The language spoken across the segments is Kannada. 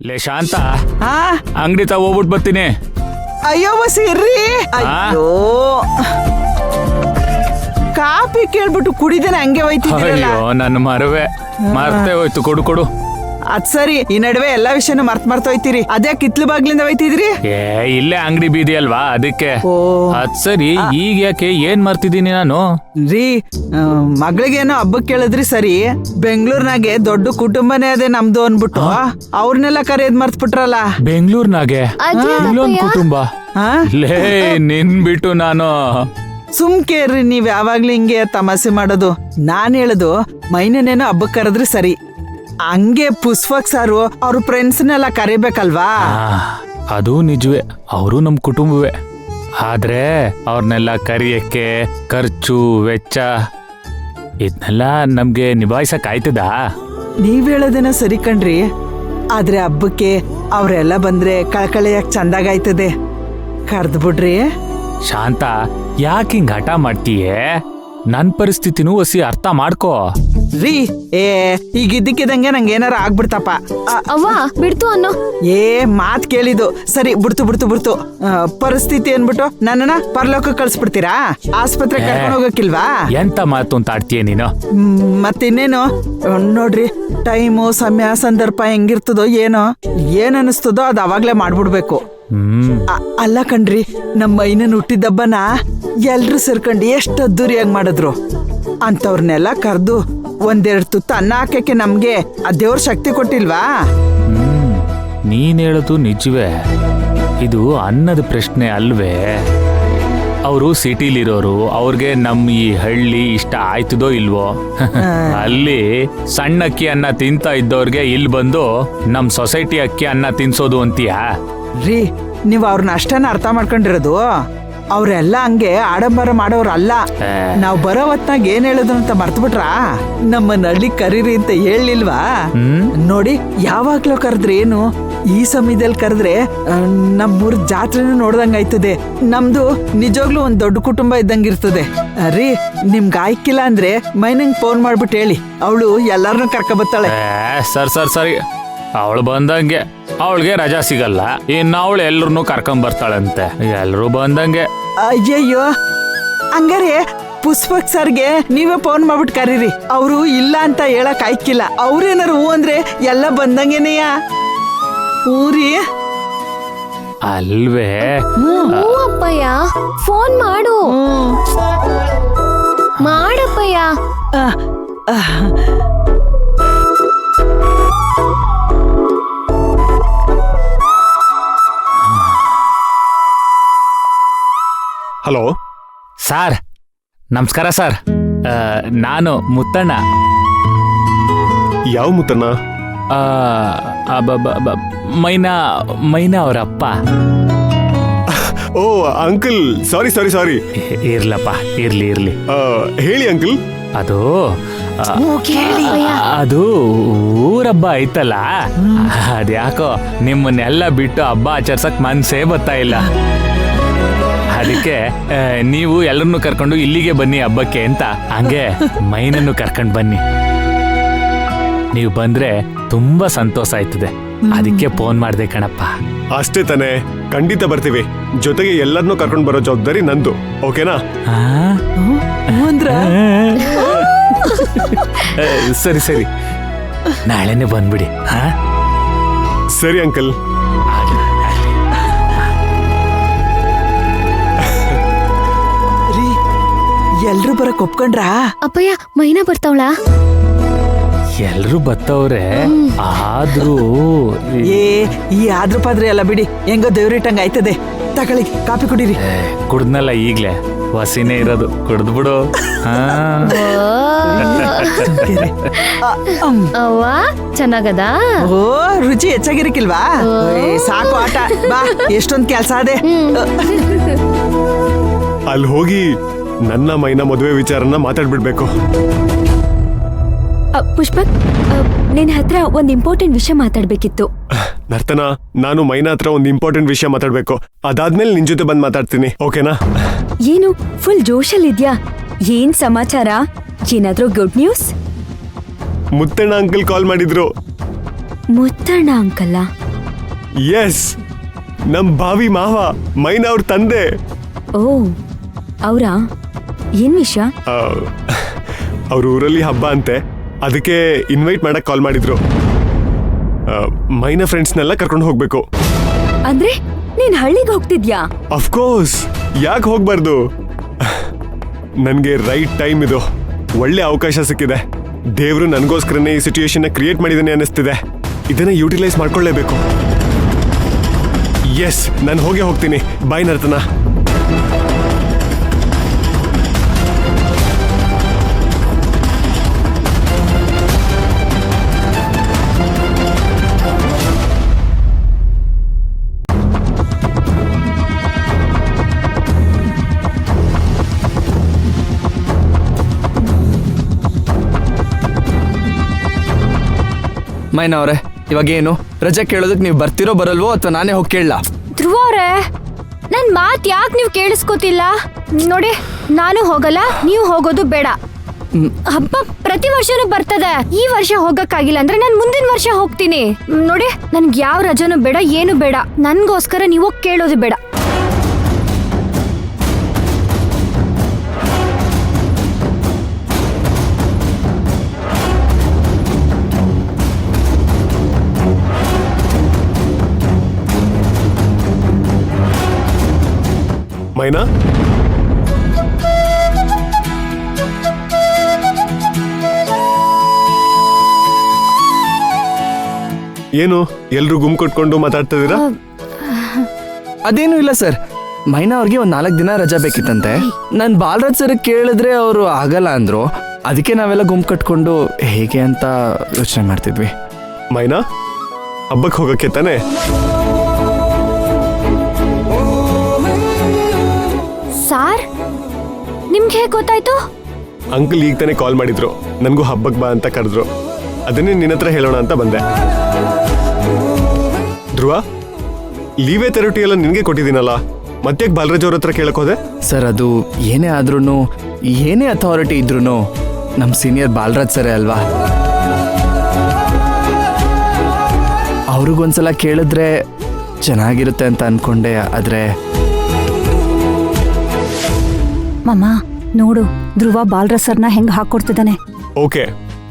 ಲೇ ಶಾಂತ, ಹಾ ಅಂಗಡಿ ತಾ ಹೋಗ್ಬಿಟ್ಟು ಬರ್ತೀನಿ. ಅಯ್ಯೋ ಬಸ್ಸಿರ್ರಿ. ಅಯ್ಯೋ ಕಾಫಿ ಕೇಳ್ಬಿಟ್ಟು ಕುಡಿದೇನೆ ಹಂಗೆ ಹೋಯ್ತಿದ್ದೀರಲ್ಲ. ಅಯ್ಯೋ ನನ್ನ ಮರವೆ ಮರ್ತೇ ಹೋಯ್ತು. ಕೊಡು ಕೊಡು. ಅದ್ ಸರಿ, ಈ ನಡುವೆ ಎಲ್ಲಾ ವಿಷಯನೂ ಮರ್ತೋಯ್ತೀರಿ. ಅದೇ ಕಿತ್ಲು ಬಾಗ್ಲಿಂದ ಹೋಯ್ತಿದ್ರಿ. ಇಲ್ಲೇ ಅಂಗಡಿ ಬೀದಿ ಅಲ್ವಾ, ಅದಕ್ಕೆ. ಓ ಅದ್ ಸರಿ, ಈಗ ಯಾಕೆ ಏನ್ ಮರ್ತಿದ್ದೀನಿ ನಾನು? ರೀ, ಮಗಳಿಗೇನೋ ಹಬ್ಬಕ್ ಕೇಳಿದ್ರಿ ಸರಿ, ಬೆಂಗಳೂರಿನಾಗೆ ದೊಡ್ಡ ಕುಟುಂಬನೇ ಅದೇ ನಮ್ದು ಅನ್ಬಿಟ್ಟು ಅವ್ರನ್ನೆಲ್ಲ ಕರೆಯೋದ್ ಮರ್ತ್ಬಿಟ್ರಲ್ಲ. ಬೆಂಗಳೂರಿನಾಗೆ ಇಲ್ಲೊಂದ್ ಕುಟುಂಬ? ಹಾ ಲೇ ನಿನ್ ಬಿಟ್ಟು ನಾನು ಸುಮ್ಕೇರ್ರಿ, ನೀವ್ ಯಾವಾಗ್ಲೂ ಹಿಂಗೆ ತಮಾಷೆ ಮಾಡೋದು. ನಾನ್ ಹೇಳುದು ಮೈನೇನೇನೋ ಹಬ್ಬಕ್ ಕರೆದ್ರಿ ಸರಿ, ಹಂಗೆ ಪುಷ್ಪಕ್ ಸಾರು ಅವ್ರ ಫ್ರೆಂಡ್ಸ್ನೆಲ್ಲ ಕರಿಬೇಕಲ್ವಾ? ಅದು ನಿಜವೇ, ಅವರು ನಮ್ ಕುಟುಂಬವೇ. ಆದ್ರೆ ಅವ್ರನ್ನೆಲ್ಲ ಕರಿಯಕ್ಕೆ ಖರ್ಚು ವೆಚ್ಚ ಇದನ್ನೆಲ್ಲ ನಮ್ಗೆ ನಿಭಾಯಿಸಕ್ ಆಯ್ತದಾ? ನೀವ್ ಹೇಳೋದೇನೋ ಸರಿ ಕಣ್ರಿ, ಆದ್ರೆ ಹಬ್ಬಕ್ಕೆ ಅವ್ರೆಲ್ಲ ಬಂದ್ರೆ ಕಳ್ಕಳಿಯಾಕ್ ಚಂದಾಗಾಯ್ತದೆ. ಕರ್ದ್ ಬಿಡ್ರಿ. ಶಾಂತ, ಯಾಕೆ ಹಿಂಗ್ ಹಠ ಮಾಡ್ತೀಯೇ? ನನ್ ಪರಿಸ್ಥಿತಿನೂ ಒಸಿ ಅರ್ಥ ಮಾಡ್ಕೋ. ರೀ, ಈಗ ಇದ್ದಕ್ಕಿದಂಗೆ ನಂಗೆ ಏನಾರ ಆಗ್ಬಿಡ್ತಪ್ಪ. ಅವ್ವ ಬಿಡ್ತು ಅನ್ನೋ. ಮಾತ್ ಕೇಳಿದ್ದು ಸರಿ, ಬಿಡ್ತು. ಪರಿಸ್ಥಿತಿ ಅನ್ಬಿಟ್ಟು ನನ್ನನ್ನ ಪರಲೋಕ ಕಳ್ಸ್ಬಿಡ್ತೀರಾ? ಆಸ್ಪತ್ರೆ ಕರ್ಕೊಂಡು ಹೋಗಕ್ಕಿಲ್ವಾ? ಎಂತ ಮಾತು ಅಂತ ಆಡ್ತೀಯ ನೀನು? ಮತ್ತಿನ್ನೇನು ನೋಡ್ರಿ, ಟೈಮು ಸಮಯ ಸಂದರ್ಭ ಹೆಂಗಿರ್ತದೋ ಏನೋ, ಏನ್ ಅನಿಸ್ತದೋ ಅದ್ ಅವಾಗ್ಲೇ ಮಾಡ್ಬಿಡ್ಬೇಕು. ಅಲ್ಲ ಕಣ್ರಿ, ನಮ್ಮ ಮೈನನ್ ಹುಟ್ಟಿದಬ್ಬನ ಎಲ್ರು ಸೇರ್ಕೊಂಡು ಎಷ್ಟು ಅದ್ದೂರಿಯಾಗಿ ಮಾಡಿದ್ರು. ಅಂತವ್ರನ್ನೆಲ್ಲ ಕರ್ದು ಒಂದೆರಡು ತುತ್ತು ಅನ್ನ ಹಾಕಕ್ಕೆ ನಮ್ಗೆ ಆ ದೇವ್ರ ಶಕ್ತಿ ಕೊಟ್ಟಿಲ್ವಾ? ನೀನ್ ಹೇಳೋದು ನಿಜವೇ. ಇದು ಅನ್ನದ ಪ್ರಶ್ನೆ ಅಲ್ವೇ? ಅವರು ಸಿಟಿಲಿರೋರು, ಅವ್ರಿಗೆ ನಮ್ಮ ಈ ಹಳ್ಳಿ ಇಷ್ಟ ಆಯ್ತದೋ ಇಲ್ವೋ? ಅಲ್ಲಿ ಸಣ್ಣ ಅಕ್ಕಿ ಅನ್ನ ತಿಂತ ಇದ್ದವ್ರಿಗೆ ಇಲ್ಲಿ ಬಂದು ನಮ್ ಸೊಸೈಟಿ ಅಕ್ಕಿ ಅನ್ನ ತಿನ್ಸೋದು ಅಂತೀಯಾ? ರೀ, ನೀವ್ ಅವ್ರನ್ನ ಅಷ್ಟನ್ನ ಅರ್ಥ ಮಾಡ್ಕೊಂಡಿರೋದು. ಅವ್ರೆಲ್ಲ ಹಂಗೆ ಆಡಂಬರ ಮಾಡೋರಲ್ಲ. ನಾವ್ ಬರೋ ಹೊತ್ನಾಗ ಏನ್ ಹೇಳುದು ಅಂತ ಮರ್ತ್ಬಿಟ್ರಾ? ನಮ್ಮ ನಳ್ಳಿ ಕರೀರಿ ಅಂತ ಹೇಳಿಲ್ವಾ? ನೋಡಿ, ಯಾವಾಗ್ಲೂ ಕರೆದ್ರೆ ಏನು, ಈ ಸಮಯದಲ್ಲಿ ಕರೆದ್ರೆ ನಮ್ಮೂರ್ ಜಾತ್ರೆನೂ ನೋಡ್ದಂಗ ಆಯ್ತದೆ. ನಮ್ದು ನಿಜವಾಗ್ಲೂ ಒಂದ್ ದೊಡ್ಡ ಕುಟುಂಬ ಇದ್ದಂಗಿರ್ತದೆ. ರೀ, ನಿಮ್ಗೆ ಆಯ್ಕಿಲ್ಲ ಅಂದ್ರೆ ಮೈನಂಗ್ ಫೋನ್ ಮಾಡ್ಬಿಟ್ಟು ಹೇಳಿ, ಅವಳು ಎಲ್ಲಾರನ್ನೂ ಕರ್ಕ ಬತ್ತಾಳೆ. ಸರಿ, ಅವಳು ಬಂದಂಗೆ. ಅವಳಿಗೆ ರಜಾ ಸಿಗಲ್ಲ, ಇನ್ನು ಅವಳು ಎಲ್ರು ಕರ್ಕೊಂಡ್ ಬರ್ತಾಳಂತೆ. ಎಲ್ರು ಬಂದಂಗೆ. ಅಯ್ಯಯ್ಯೋ, ಹಂಗಾರೆ ಪುಷ್ಪಕ್ ಸರ್ಗೆ ನೀವೇ ಫೋನ್ ಮಾಡ್ಬಿಟ್ಟು ಕರೀರಿ. ಅವರು ಇಲ್ಲ ಅಂತ ಹೇಳಕ್ ಆಯ್ಕಿಲ್ಲ. ಅವ್ರೇನಾರು ಹೂ ಅಂದ್ರೆ ಎಲ್ಲ ಬಂದಂಗೆನೆಯ ಊರಿ ಅಲ್ವೇ? ಅಪ್ಪಯ್ಯ, ಫೋನ್ ಮಾಡು. ಮಾಡಪ್ಪಯ್ಯ. ಹಲೋ ಸಾರ್, ನಮಸ್ಕಾರ ಸರ್. ನಾನು ಮುತ್ತಣ್ಣ. ಯಾವ ಮುತ್ತಣ್ಣ? ಮೈನಾ ಅವರ ಅಪ್ಪ. ಓ ಅಂಕಲ್, ಸಾರಿ. ಇರ್ಲಪ್ಪ, ಇರ್ಲಿ. ಹೇಳಿ ಅಂಕಲ್. ಅದು ಊರಬ್ಬ ಐತಲ್ಲ, ಅದ್ಯಾಕೋ ನಿಮ್ಮನ್ನೆಲ್ಲ ಬಿಟ್ಟು ಹಬ್ಬ ಆಚರ್ಸಕ್ ಮನ್ಸೇ ಬರ್ತಾ ಇಲ್ಲ. ಅದಕ್ಕೆ ನೀವು ಎಲ್ಲರನ್ನು ಕರ್ಕೊಂಡು ಇಲ್ಲಿಗೆ ಬನ್ನಿ ಹಬ್ಬಕ್ಕೆ ಅಂತ. ಹಂಗೆ ಮೈನನ್ನು ಕರ್ಕೊಂಡು ಬನ್ನಿ. ನೀವು ಬಂದ್ರೆ ತುಂಬಾ ಸಂತೋಷ ಆಯ್ತದೆ, ಅದಕ್ಕೆ ಫೋನ್ ಮಾಡ್ದೆ ಕಣಪ್ಪ. ಅಷ್ಟೇ ತಾನೆ, ಖಂಡಿತ ಬರ್ತೀವಿ. ಜೊತೆಗೆ ಎಲ್ಲರನ್ನೂ ಕರ್ಕೊಂಡು ಬರೋ ಜವಾಬ್ದಾರಿ ನಂದು, ಓಕೆನಾ? ಸರಿ, ನಾಳೆನೆ ಬಂದ್ಬಿಡಿ. ಸರಿ ಅಂಕಲ್. ಎಲ್ರು ಬರಕ್ ಒಪ್ಕೊಂಡ್ರಾ? ಅಪ್ಪಯ್ಯ, ಮೈನಾ ಬರ್ತಾವಳ? ಎಲ್ರು ಬತ್ತವ್ರೆ, ಆದ್ರೂ ಈ ಆದ್ರ ಪಾದ್ರೆ ಎಲ್ಲ ಬಿಡಿ, ಹೆಂಗೋ ದೇವ್ರಿಟ್ಟಂಗ ಆಯ್ತದೆ. ತಗೊಳ್ಳಿ, ಕಾಫಿ ಕುಡೀರಿ. ಕುಡ್ದ್ನಲ್ಲ ಈಗ್ಲೇ, ವಸಿನೇ ಇರೋದು, ಕುಡ್ದ್ಬಿಡು. ಅವ್ವ ಚೆನ್ನಾಗದ? ಓ, ರುಚಿ ಹೆಚ್ಚಾಗಿರಕ್ಕಿಲ್ವಾ? ಸಾಕು ಆಟ, ಬಾ, ಎಷ್ಟೊಂದ್ ಕೆಲ್ಸ ಅದೇ. ಅಲ್ಲಿ ಹೋಗಿ ನನ್ನ ಮೈನಾ ಮದುವೆ ವಿಚಾರನ ಮಾತಾಡ್ಬಿಡ್ಬೇಕು. ಪುಷ್ಪಕ್, ನಿನ್ ಹತ್ರ ಒಂದ್ ಇಂಪಾರ್ಟೆಂಟ್ ವಿಷಯ ಮಾತಾಡ್ಬೇಕಿತ್ತು. ನರ್ತನ, ನಾನು ಮೈನಾ ಹತ್ರ ಒಂದ್ ಇಂಪಾರ್ಟೆಂಟ್ ವಿಷಯ ಮಾತಾಡ್ಬೇಕು. ಅದಾದ್ಮೇಲೆ ನಿನ್ ಜೊತೆ ಬಂದ್ ಮಾತಾಡ್ತೀನಿ, ಓಕೆನಾ? ಏನು ಫುಲ್ ಜೋಶಲ್ ಇದ್ಯಾ? ಏನ್ ಸಮಾಚಾರ? ಏನಾದ್ರೂ ಗುಡ್ ನ್ಯೂಸ್? ಮುತ್ತಣ್ಣ ಅಂಕಲ್ ಕಾಲ್ ಮಾಡಿದ್ರು. ಮುತ್ತಣ್ಣ ಅಂಕಲ್ಲ? ಎಸ್, ನಮ್ ಭಾವಿ ಮಾವ ಮೈನಾ ಅವ್ರ ತಂದೆ. ಓ ಅವ್ರಾ ಏನ್ ವಿಷಯ? ಅವ್ರ ಊರಲ್ಲಿ ಹಬ್ಬ ಅಂತೆ, ಅದಕ್ಕೆ ಇನ್ವೈಟ್ ಮಾಡಕ್ ಕಾಲ್ ಮಾಡಿದ್ರು. ಮೈನಾ ಫ್ರೆಂಡ್ಸ್ನೆಲ್ಲ ಕರ್ಕೊಂಡು ಹೋಗ್ಬೇಕು. ಅಂದ್ರೆ ನೀನ್ ಹಳ್ಳಿಗೆ ಹೋಗ್ತಿದ್ಯಾ? ಅಫ್ಕೋರ್ಸ್, ಯಾಕೆ ಹೋಗ್ಬಾರ್ದು? ನನ್ಗೆ ರೈಟ್ ಟೈಮ್ ಇದು, ಒಳ್ಳೆ ಅವಕಾಶ ಸಿಕ್ಕಿದೆ. ದೇವ್ರು ನನಗೋಸ್ಕರನೇ ಈ ಸಿಚುಯೇಷನ್ ಕ್ರಿಯೇಟ್ ಮಾಡಿದ್ದಾನೆ ಅನ್ನಿಸ್ತಿದೆ. ಇದನ್ನ ಯೂಟಿಲೈಸ್ ಮಾಡ್ಕೊಳ್ಳೇಬೇಕು. ಎಸ್, ನಾನು ಹೋಗ್ತೀನಿ. ಬಾಯ್ ನರ್ತನ. ಮೈನಾ ಅವ್ರೆ, ಇವಾಗ ಏನು ರಜೆ ಕೇಳೋದಕ್ಕೆ ನೀವು ಬರ್ತಿರೋ ಬರಲ್ವೋ ಅಥವಾ ನಾನೇ ಹೋಗಿ ಕೇಳಲಾ? ಧ್ರುವ ಅವ್ರೆ, ನನ್ ಮಾತ್ ಯಾಕೆ ನೀವು ಕೇಳಿಸ್ಕೊತಿಲ್ಲ? ನೋಡಿ, ನಾನು ಹೋಗಲ್ಲ, ನೀವು ಹೋಗೋದು ಬೇಡ. ಹಬ್ಬ ಪ್ರತಿ ವರ್ಷನೂ ಬರ್ತದೆ. ಈ ವರ್ಷ ಹೋಗಕ್ಕಾಗಿಲ್ಲ ಅಂದ್ರೆ ನಾನು ಮುಂದಿನ ವರ್ಷ ಹೋಗ್ತೀನಿ. ನೋಡಿ, ನನ್ಗೆ ಯಾವ ರಜಾನೂ ಬೇಡ, ಏನು ಬೇಡ. ನನ್ಗೋಸ್ಕರ ನೀವು ಕೇಳೋದು ಬೇಡ. ಮೈನಾ, ಏನು ಎಲ್ರು ಗುಮ್ ಕೊಟ್ಕೊಂಡು ಮಾತಾಡ್ತಾ ಇದೀರಾ? ಅದೇನು ಇಲ್ಲ ಸರ್, ಮೈನಾ ಅವ್ರಿಗೆ ಒಂದು 4 ದಿನ ರಜಾ ಬೇಕಿತ್ತಂತೆ. ನಾನು ಬಾಲರಾಜ್ ಸರ್ ಕೇಳಿದ್ರೆ ಅವರು ಆಗಲ್ಲ ಅಂದ್ರು. ಅದಕ್ಕೆ ನಾವೆಲ್ಲ ಗುಂಪು ಕಟ್ಕೊಂಡು ಹೇಗೆ ಅಂತ ಯೋಚನೆ ಮಾಡ್ತಿದ್ವಿ. ಮೈನಾ, ಹಬ್ಬಕ್ಕೆ ಹೋಗಕ್ಕೆ ತಾನೆ? ಸಾರ್, ನಿಮ್ಗೆ ಹೇಗೆ ಗೊತ್ತಾಯ್ತು? ಅಂಕಲ್ ಈಗ ತಾನೇ ಕಾಲ್ ಮಾಡಿದ್ರು, ನನಗೂ ಹಬ್ಬಕ್ಕೆ ಬಾ ಅಂತ ಕರೆದ್ರು. ಅದನ್ನೇ ನಿನ್ನ ಹತ್ರ ಹೇಳೋಣ ಅಂತ ಬಂದೆ. ಧ್ರುವ, ಲೀವ್ ಅಥಾರಿಟಿ ಎಲ್ಲ ನಿನಗೆ ಕೊಟ್ಟಿದ್ದೀನಲ್ಲ, ಮತ್ತೆ ಬಾಲರಾಜ್ ಅವ್ರ ಹತ್ರ ಕೇಳಕ್ ಹೋದೆ? ಸರ್, ಅದು ಏನೇ ಆದ್ರೂ, ಏನೇ ಅಥಾರಿಟಿ ಇದ್ರೂ ನಮ್ಮ ಸೀನಿಯರ್ ಬಾಲರಾಜ್ ಸರೇ ಅಲ್ವಾ? ಅವ್ರಿಗೊಂದ್ಸಲ ಕೇಳಿದ್ರೆ ಚೆನ್ನಾಗಿರುತ್ತೆ ಅಂತ ಅನ್ಕೊಂಡೆ. ಆದ್ರೆ ಮಮ್ಮ ನೋಡು, ಧ್ರುವ ಬಾಲರಾಜ್ ಸರ್ನ ಹೆಂಗ್ ಹಾಕೊಡ್ತಿದ್ದಾನೆ. ಓಕೆ,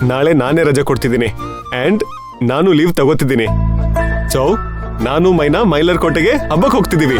ನಾಳೆ ನಾನೇ ರಜೆ ಕೊಡ್ತಿದ್ದೀನಿ ಅಂಡ್ ನಾನು ಲೀವ್ ತಗೋತಿದ್ದೀನಿ. ಸೊ ನಾನು ಮೈನಾ ಮೈಲರ್ ಕೋಟೆಗೆ ಹಬ್ಬಕ್ಕೆ ಹೋಗ್ತಿದ್ದೀವಿ.